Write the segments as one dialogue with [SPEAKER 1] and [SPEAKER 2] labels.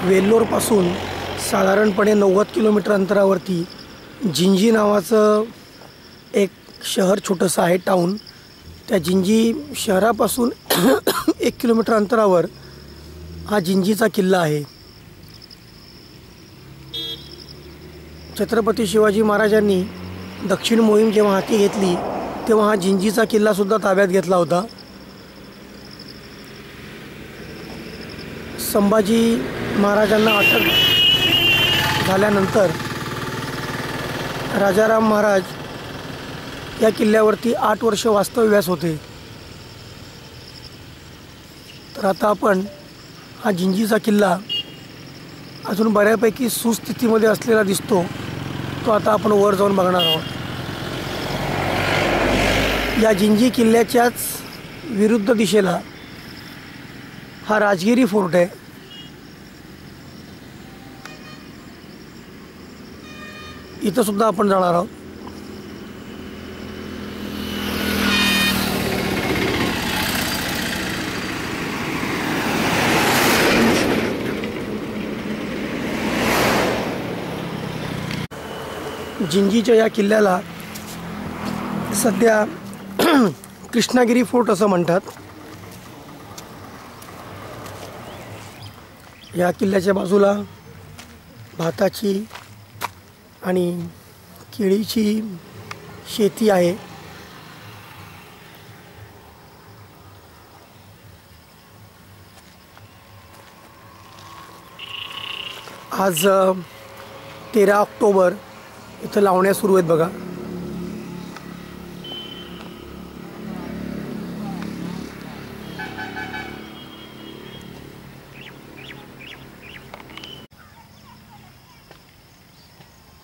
[SPEAKER 1] वेल्लोरपासून साधारणपणे 90 किलोमीटर अंतरावरती जिंजी नावाचं एक शहर छोटंसं आहे, टाऊन. त्या जिंजी शहरापासून 1 किलोमीटर अंतरावर हा जिंजीचा किल्ला आहे. छत्रपती शिवाजी महाराजांनी दक्षिण मोहीम जेव्हा हाती घेतली तेव्हा हा जिंजीचा किल्लासुद्धा ताब्यात घेतला होता. संभाजी महाराजांना अटक झाल्यानंतर राजाराम महाराज या किल्ल्यावरती 8 वर्ष वास्तव्यास होते. तर आता आपण हा जिंजीचा किल्ला अजून बऱ्यापैकी सुस्थितीमध्ये असलेला दिसतो, तो आता आपण वर जाऊन बघणार आहोत. या जिंजी किल्ल्याच्याच विरुद्ध दिशेला हा राजगिरी फोर्ट आहे. इथं सुद्धा आपण जाणार आहोत. जिंजीच्या या किल्ल्याला सध्या कृष्णागिरी फोर्ट असं म्हणतात. या किल्ल्याच्या बाजूला भाताची आणि केळीची शेती आहे. आज 13 ऑक्टोबर. इथं लावण्या सुरू आहेत बघा.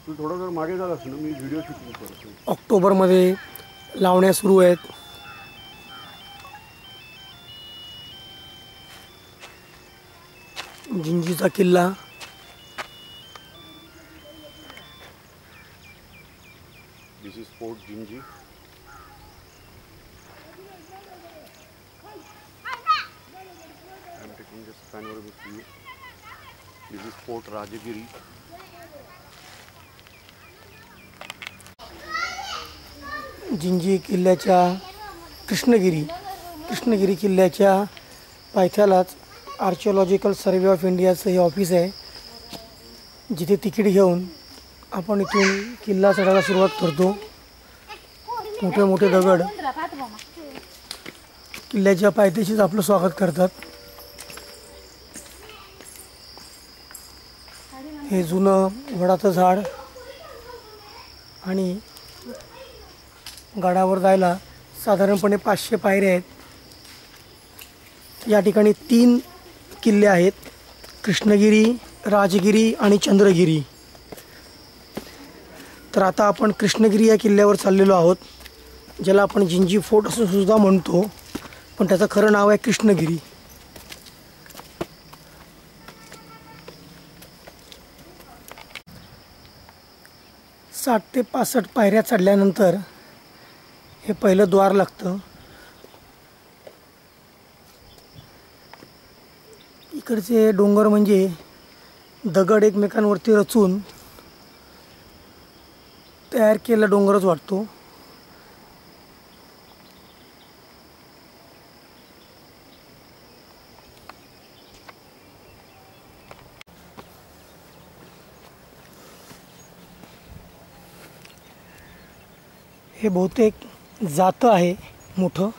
[SPEAKER 2] तू थोडा जर मागे झालास ना, मी व्हिडिओ शूट करतो.
[SPEAKER 1] ऑक्टोबरमध्ये लावण्या सुरू आहेत. जिंजीचा किल्ला
[SPEAKER 2] This is Fort Jinji. I am taking this panoramic view. This is Fort Rajagiri.
[SPEAKER 1] Gingee किल्ल्याच्या कृष्णगिरी किल्ल्याच्या पायथ्यालाच आर्किओलॉजिकल सर्वे ऑफ इंडियाचं हे ऑफिस आहे, जिथे तिकीट घेऊन आपण इथून किल्ला चढायला सुरुवात करतो. मोठे मोठे दगड किल्ल्याच्या पायथ्याशीच आपलं स्वागत करतात. हे जुनं वडाचं झाड आणि गडावर जायला साधारणपणे 500 पायऱ्या आहेत. या ठिकाणी 3 किल्ले आहेत, कृष्णगिरी, राजगिरी आणि चंद्रगिरी. तर आता आपण कृष्णगिरी या किल्ल्यावर चाललेलो आहोत, ज्याला आपण जिंजी फोर्ट असं सुद्धा म्हणतो, पण त्याचं खरं नाव आहे कृष्णगिरी. साठ ते 65 पायऱ्या चढल्यानंतर हे पहिलं द्वार लागतं. इकडचे डोंगर म्हणजे दगड एकमेकांवरती रचून तयार केलेला डोंगरच वाटतो. हे बहुतेक जातं आहे मोठं,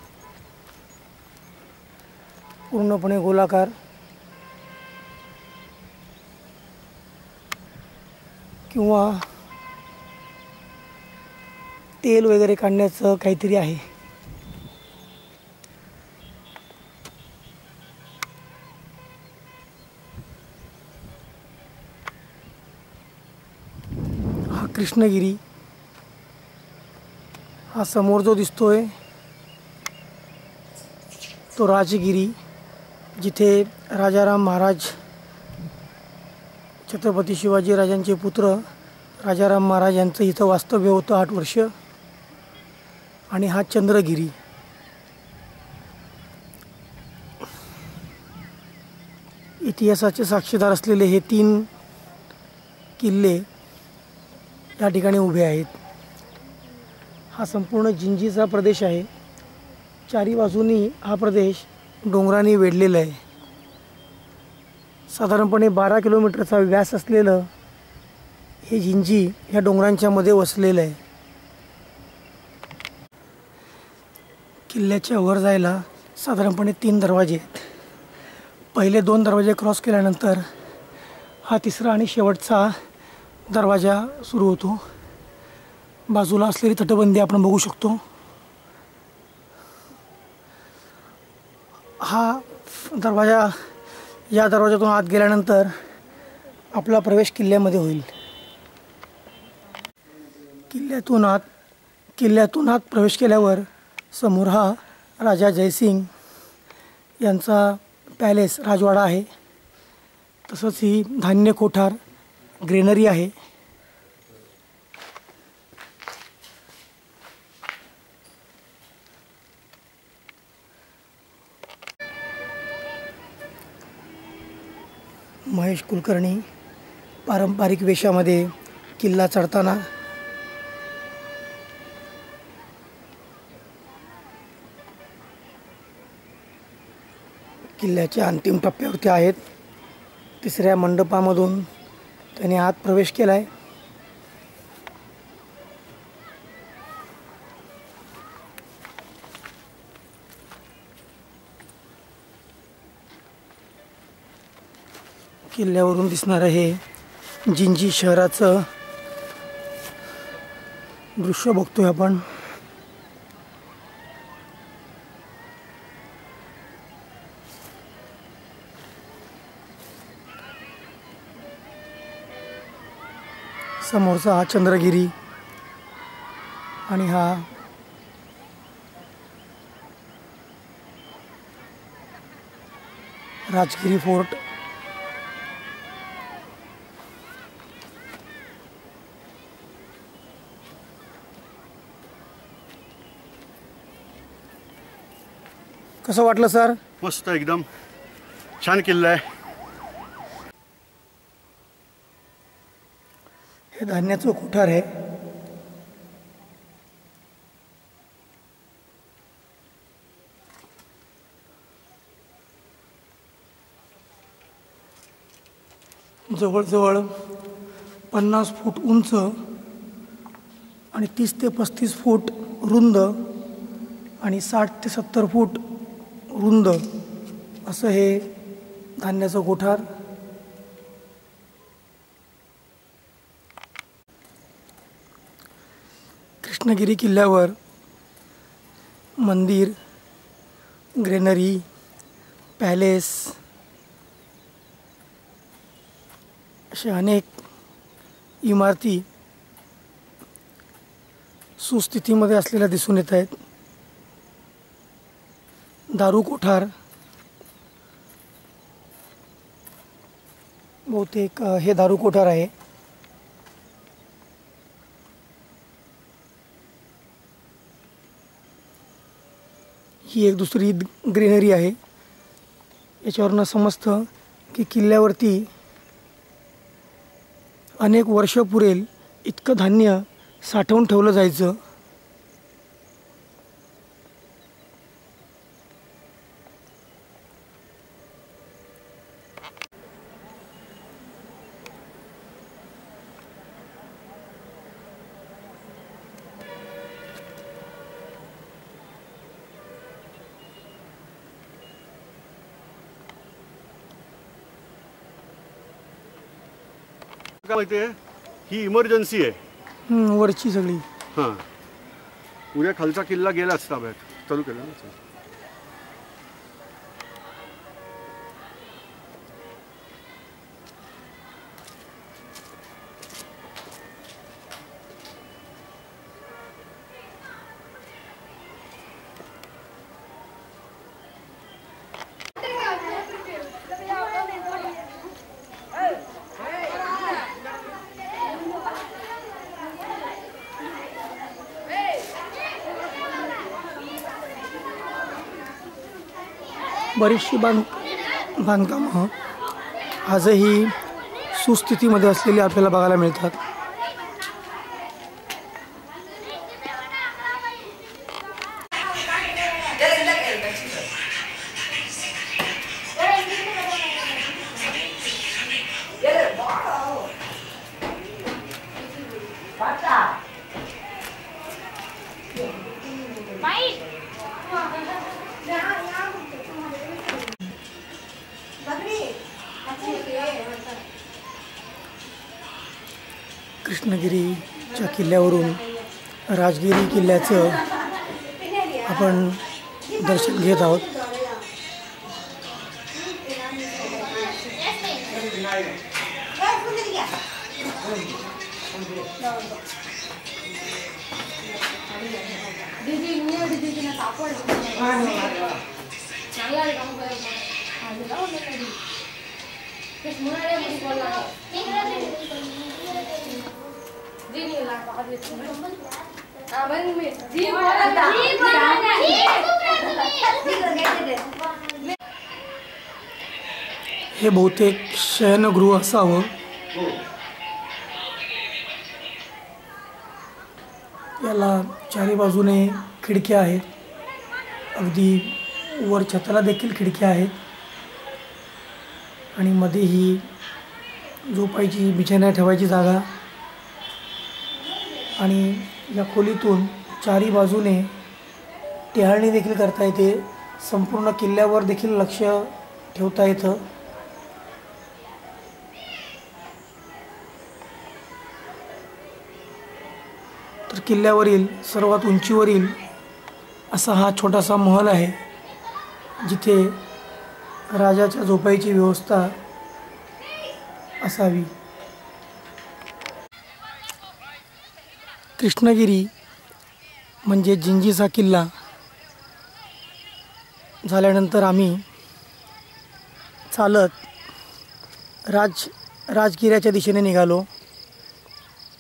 [SPEAKER 1] पूर्णपणे गोलाकार. किंवा तेल वगैरे काढण्याचं काहीतरी आहे. हा कृष्णगिरी. हा समोर जो दिसतोय तो राजगिरी, जिथे राजाराम महाराज, छत्रपती शिवाजी राजांचे पुत्र राजाराम महाराज यांचं इथं वास्तव्य होतं 8 वर्ष. आणि हा इतिहासाचे साक्षीदार असलेले हे 3 किल्ले या ठिकाणी उभे आहेत. हा संपूर्ण जिंजीचा प्रदेश आहे. चारी बाजूनी हा प्रदेश डोंगरांनी वेढलेला आहे. साधारणपणे 12 किलोमीटरचा व्यास असलेलं हे जिंजी ह्या डोंगरांच्या मध्ये वसलेलं आहे. किल्ल्याच्या वर जायला साधारणपणे 3 दरवाजे आहेत. पहिले 2 दरवाजे क्रॉस केल्यानंतर हा तिसरा आणि शेवटचा दरवाजा सुरू होतो. बाजूला असलेली तटबंदी आपण बघू शकतो. हा दरवाजा, या दरवाजातून आत गेल्यानंतर आपला प्रवेश किल्ल्यामध्ये होईल. किल्ल्यातून आत प्रवेश केल्यावर समोर हा राजा जयसिंग यांचा पॅलेस, राजवाडा आहे. तसंच ही धान्य कोठार, ग्रेनरी आहे. महेश कुलकर्णी पारंपरिक वेशामध्ये किल्ला चढताना किल्ल्याच्या अंतिम टप्प्यावरती आहेत. 3ऱ्या मंडपामधून त्याने आत प्रवेश केला आहे. किल्ल्यावरून दिसणारं हे जिंजी शहराचं दृश्य बघतोय आपण. समोरचा हा चंद्रगिरी आणि हा राजगिरी फोर्ट. कसं वाटलं सर?
[SPEAKER 2] मस्त, एकदम छान किल्ला आहे.
[SPEAKER 1] हे धान्याचं कोठार आहे. जवळजवळ 50 फूट उंच आणि 30 ते 35 फूट रुंद आणि 60 ते 70 फूट रुंद असं हे धान्याचं कोठार. कृष्णगिरी किल्ल्यावर मंदिर, ग्रेनरी, पॅलेस अशा अनेक इमारती सुस्थितीमध्ये असलेल्या दिसून येत आहेत. दारू कोठार बहुतेक हे दारू कोठार आहे. ही एक दुसरी ग्रेनरी आहे. याच्यावरनं समजतं की किल्ल्यावरती अनेक वर्ष पुरेल इतकं धान्य साठवून ठेवलं जायचं.
[SPEAKER 2] काय माहिती आहे, ही इमर्जन्सी आहे.
[SPEAKER 1] वरची सगळी.
[SPEAKER 2] हां, उद्या खालचा किल्ला गेलाच ताब्यात, चालू केला ना.
[SPEAKER 1] बरीचशी बांधकामं आजही सुस्थितीमध्ये असलेली आपल्याला बघायला मिळतात. कृष्णगिरीच्या किल्ल्यावरून राजगिरी किल्ल्याचं आपण दर्शन घेत आहोत. हे बहुतेक शयनगृह असावं. याला चारी बाजूने खिडक्या आहेत. अगदी वर छताला देखील खिडक्या आहेत आणि मध्ये ही झोपायची बिछाना ठेवायची जागा आणि या खोलीतून चारी बाजूने टेहाळणी देखील करता येते. संपूर्ण किल्ल्यावर देखील लक्ष ठेवता येतं. तर किल्ल्यावरील सर्वात उंचीवरील असा हा छोटासा महल आहे जिथे राजाच्या झोपायची व्यवस्था असावी. कृष्णगिरी म्हणजे जिंजीचा किल्ला झाल्यानंतर आम्ही चालत राजगिऱ्याच्या दिशेने निघालो.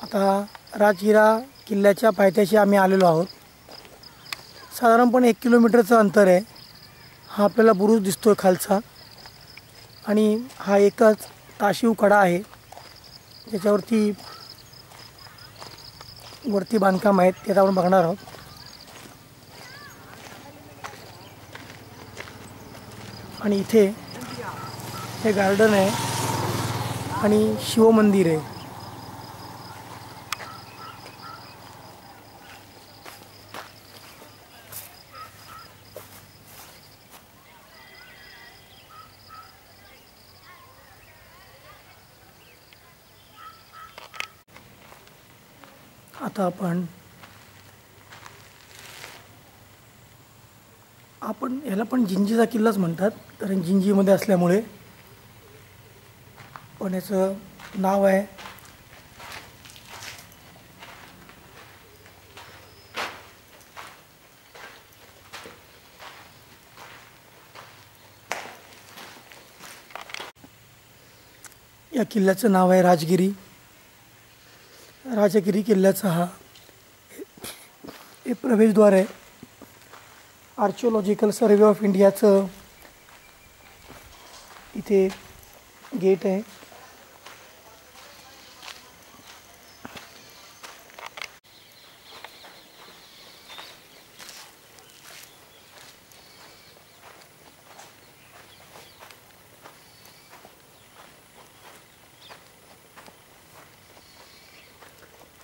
[SPEAKER 1] आता राजगिरा किल्ल्याच्या पायथ्याशी आम्ही आलेलो आहोत. साधारणपणे 1 किलोमीटरचं अंतर आहे. हा आपल्याला बुरुज दिसतोय खालचा आणि हा एकच ताशीव कडा आहे ज्याच्यावरती वरती बांधकाम आहेत ते आपण बघणार आहोत. आणि इथे हे गार्डन आहे आणि शिवमंदिर आहे. आता आपण याला पण जिंजीचा किल्लाच म्हणतात कारण जिंजीमध्ये असल्यामुळे. पण याचं नाव आहे या किल्ल्याचं नाव आहे राजगिरी. राजगिरी किल्ल्याचा हा हे प्रवेशद्वार आहे. आर्किओलॉजिकल सर्वे ऑफ इंडियाचं इथे गेट आहे.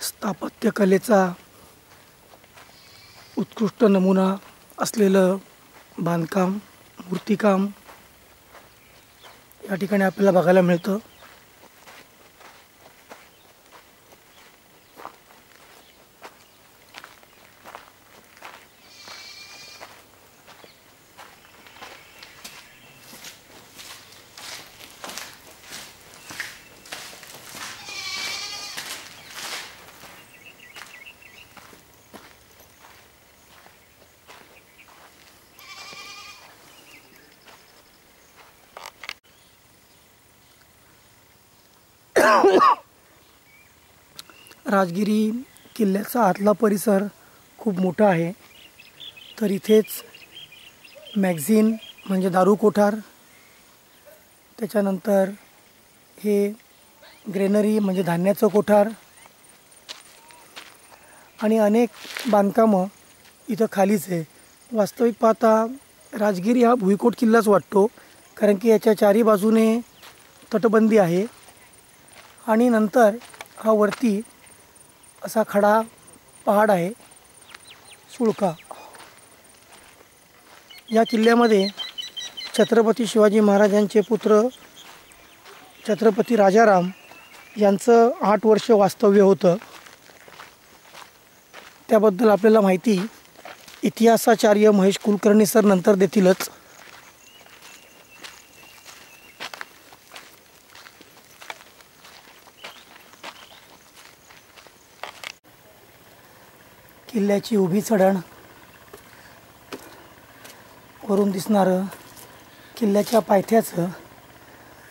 [SPEAKER 1] स्थापत्यकलेचा उत्कृष्ट नमुना असलेलं बांधकाम, मूर्तिकाम या ठिकाणी आपल्याला बघायला मिळतं. राजगिरी किल्ल्याचा आतला परिसर खूप मोठा आहे. तर इथेच मॅगझिन म्हणजे दारू कोठार, त्याच्यानंतर हे ग्रेनरी म्हणजे धान्याचं कोठार आणि अनेक बांधकामं इथं खालीच आहे. वास्तविक पाहता राजगिरी हा भुईकोट किल्लाच वाटतो, कारण की याच्या चारी बाजूने तटबंदी आहे आणि नंतर हा वरती असा खडा पहाड आहे सुळका. या किल्ल्यामध्ये छत्रपती शिवाजी महाराजांचे पुत्र छत्रपती राजाराम यांचं 8 वर्ष वास्तव्य होतं. त्याबद्दल आपल्याला माहिती इतिहासाचार्य महेश कुलकर्णी सर नंतर देतीलच. किल्ल्याची उभी चढण, वरून दिसणारं किल्ल्याच्या पायथ्याचं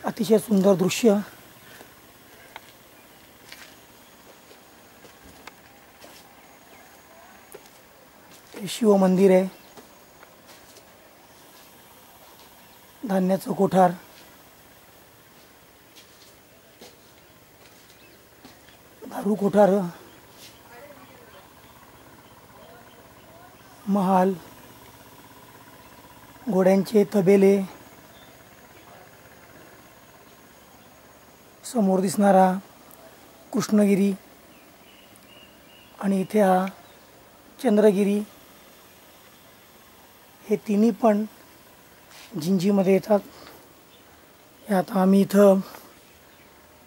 [SPEAKER 1] अतिशय सुंदर दृश्य. हे शिव मंदिर आहे, धान्याचं कोठार, दारू कोठार, महाल, घोड्यांचे तबेले, समोर दिसणारा कृष्णगिरी आणि इथे हा चंद्रगिरी, हे तिन्ही पण जिंजीमध्ये येतात. हे आता आम्ही इथं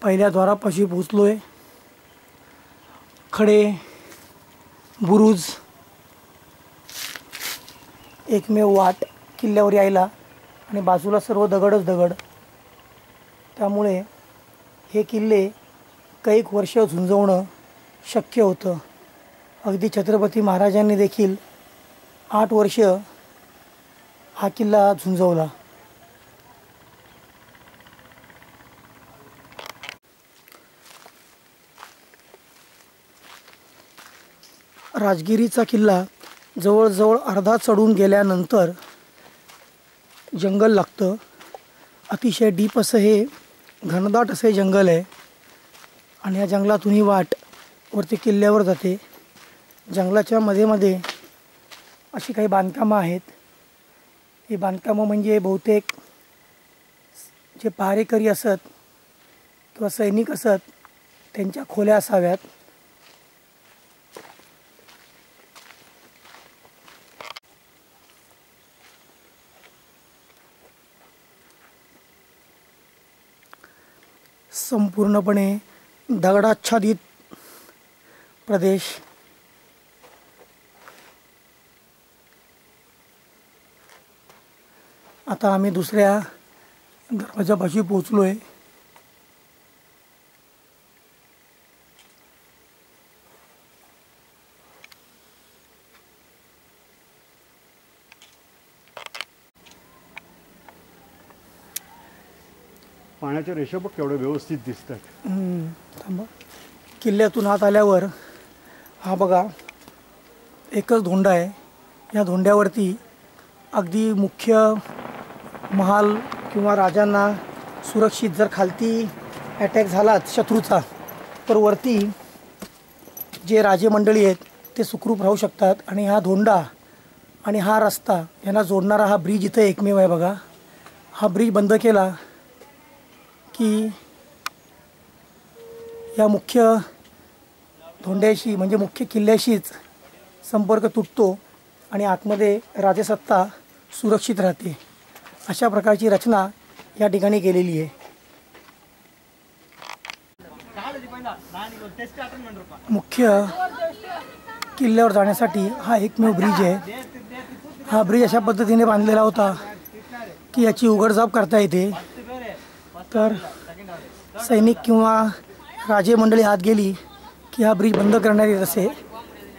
[SPEAKER 1] पहिल्या द्वारापाशी पोचलो आहे. खडे, बुरुज, एकमेव वाट किल्ल्यावर यायला आणि बाजूला सर्व दगडच दगड. त्यामुळे हे किल्ले कैक वर्ष झुंजवणं शक्य होतं. अगदी छत्रपती महाराजांनी देखील 8 वर्ष हा किल्ला झुंजवला. राजगिरीचा किल्ला जवळजवळ अर्धा चढून गेल्यानंतर जंगल लागतं. अतिशय डीप असं हे घनदाट असे जंगल आहे आणि या जंगलातून ही वाट वरती किल्ल्यावर जाते. जंगलाच्या मध्ये अशी काही बांधकामं आहेत. ही बांधकामं म्हणजे बहुतेक जे पहारेकरी असत किंवा सैनिक असत त्यांच्या खोल्या असाव्यात. संपूर्णपणे दगडाच्छादित प्रदेश. आता आम्ही दुसऱ्या दरवाजापाशी पोचलो आहे.
[SPEAKER 2] पाण्याच्या रेषा बघ केवढ्या व्यवस्थित दिसतात.
[SPEAKER 1] थांबा. किल्ल्यातून आत आल्यावर हा बघा एकच धोंडा आहे. या धोंड्यावरती अगदी मुख्य महाल किंवा राजांना सुरक्षित जर खालती अटॅक झालाच शत्रूचा तर वरती जे राजे मंडळी आहेत ते सुखरूप राहू शकतात. आणि हा धोंडा आणि हा रस्ता यांना जोडणारा हा ब्रिज इथं एकमेव आहे बघा. हा ब्रिज बंद केला की या मुख्य धोंड्याशी म्हणजे मुख्य किल्ल्याशीच संपर्क तुटतो आणि आतमध्ये राजसत्ता सुरक्षित राहते. अशा प्रकारची रचना या ठिकाणी केलेली आहे. मुख्य किल्ल्यावर जाण्यासाठी हा एकमेव ब्रिज आहे. हा ब्रिज अशा पद्धतीने बांधलेला होता की याची उघडझाप करता येते. तर सैनिक किंवा राजे मंडळी आत गेली की हा ब्रिज बंद करण्यात येत असे.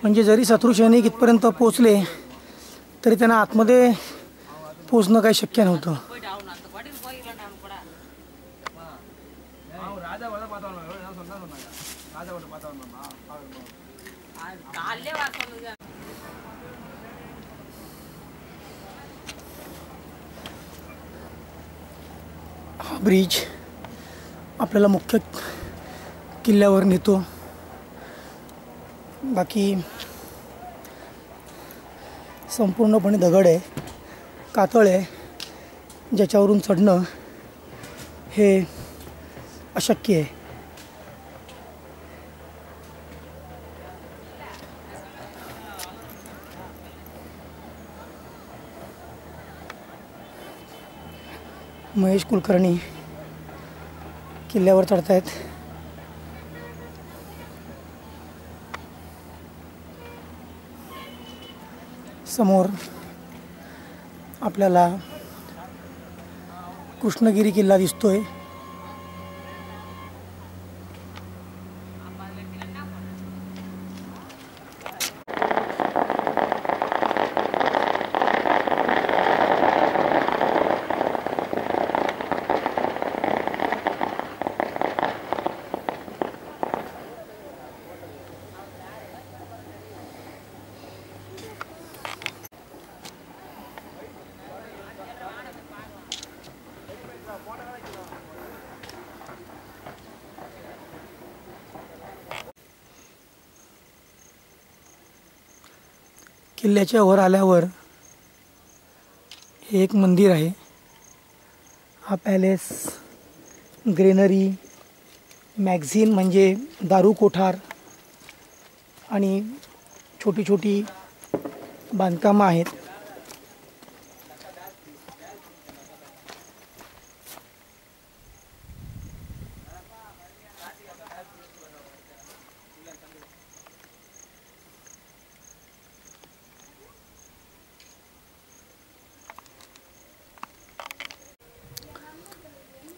[SPEAKER 1] म्हणजे जरी शत्रू सैनिक इथपर्यंत पोचले तरी त्यांना आतमध्ये पोचणं काही शक्य नव्हतं. हा ब्रिज आपल्याला मुख्य किल्ल्यावर नेतो. बाकी संपूर्णपणे दगड आहे, कातळ आहे, ज्याच्यावरून चढणं हे अशक्य आहे. महेश कुलकर्णी किल्ल्यावर चढतायत. समोर आपल्याला कृष्णगिरी किल्ला दिसतोय. किल्ल्याच्या वर आल्यावर हे एक मंदिर आहे. हा पॅलेस, ग्रेनरी, मॅगझिन म्हणजे दारू कोठार आणि छोटी छोटी बांधकामं आहेत.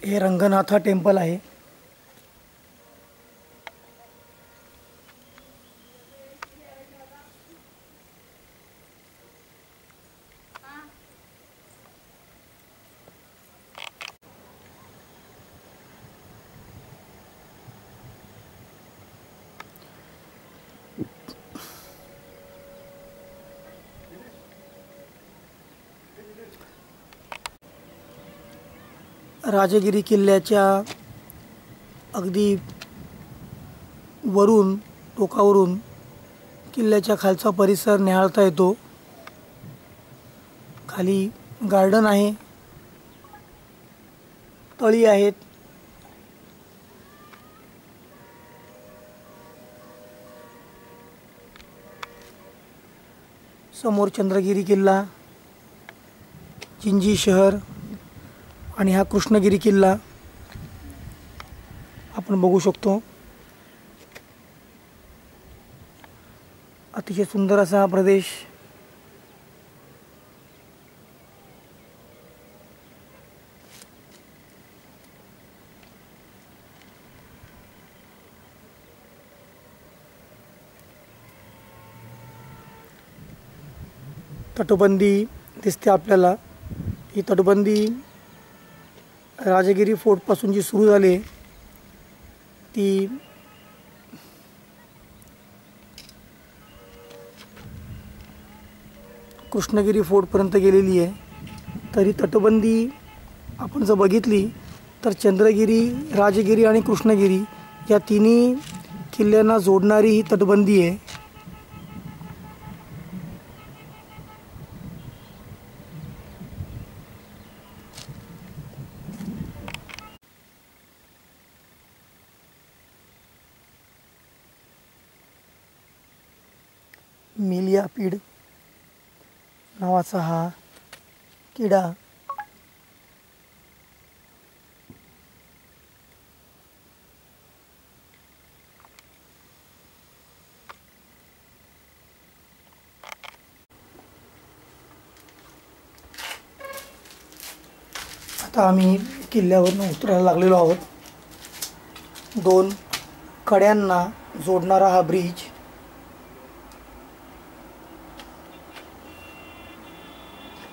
[SPEAKER 1] हे रंगनाथा टेम्पल आहे. राजगिरी किल्ल्याच्या अगदी वरून, टोकावरून किल्ल्याच्या खालचा परिसर निहाळता येतो. खाली गार्डन आहे, तळी आहेत. समोर चंद्रगिरी किल्ला, जिंजी शहर आणि हा कृष्णगिरी किल्ला आपण बघू शकतो. अतिशय सुंदर असा हा प्रदेश. तटबंदी दिसते आपल्याला. ही तटबंदी राजगिरी फोर्टपासून जी सुरू झाली ती कृष्णगिरी फोर्टपर्यंत गेलेली आहे. तरी तटबंदी आपण जर बघितली तर चंद्रगिरी, राजगिरी आणि कृष्णगिरी या तिन्ही किल्ल्यांना जोडणारी ही तटबंदी आहे. मिलियापीड नावाचा हा किडा आता आम्ही किल्ल्यावरून उतरायला लागलेलो आहोत. 2 कड्यांना जोडणारा हा ब्रिज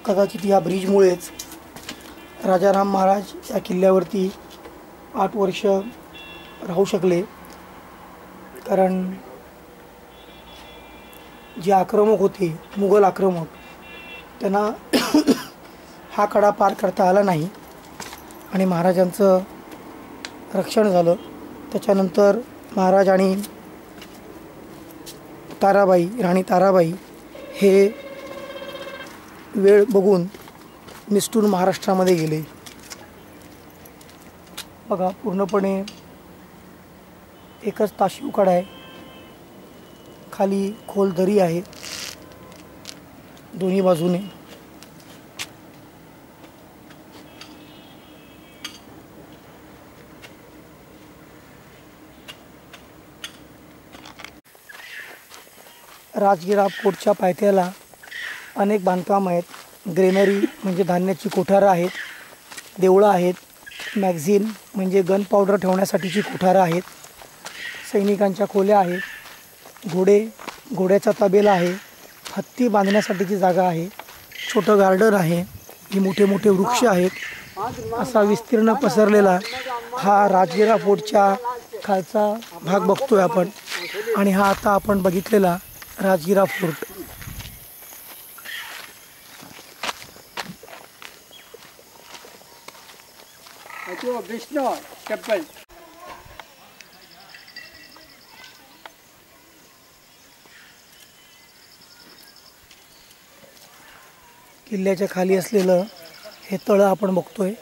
[SPEAKER 1] कदाचित या ब्रिजमुळेच राजाराम महाराज या किल्ल्यावरती 8 वर्ष राहू शकले. कारण जे आक्रमक होते, मुघल आक्रमक, त्यांना हा कडा पार करता आला नाही आणि महाराजांचं रक्षण झालं. त्याच्यानंतर महाराज आणि ताराबाई, राणी ताराबाई हे वेळ बघून निसटून महाराष्ट्रामध्ये गेले. बघा, पूर्णपणे एकच ताशी उकाडा आहे, खाली खोल दरी आहे दोन्ही बाजूने. राजगिरा फोर्टच्या पायथ्याला अनेक बांधकाम आहेत. ग्रेनरी म्हणजे धान्याची कोठारं आहेत, देवळं आहेत, मॅगझिन म्हणजे गन पावडर ठेवण्यासाठीची कोठारं आहेत, सैनिकांच्या खोल्या आहेत, घोड्याचा तबेला आहे, हत्ती बांधण्यासाठीची जागा आहे, छोटं गार्डन आहे, ही मोठे मोठे वृक्ष आहेत. असा विस्तीर्ण पसरलेला हा राजगिरा फोर्टच्या खालचा भाग बघतोय आपण. आणि हा आता आपण बघितलेला राजगिरा फोर्ट.
[SPEAKER 3] विष्णू टेम्पल.
[SPEAKER 1] किल्ल्याच्या खाली असलेलं हे तळं आपण बघतोय.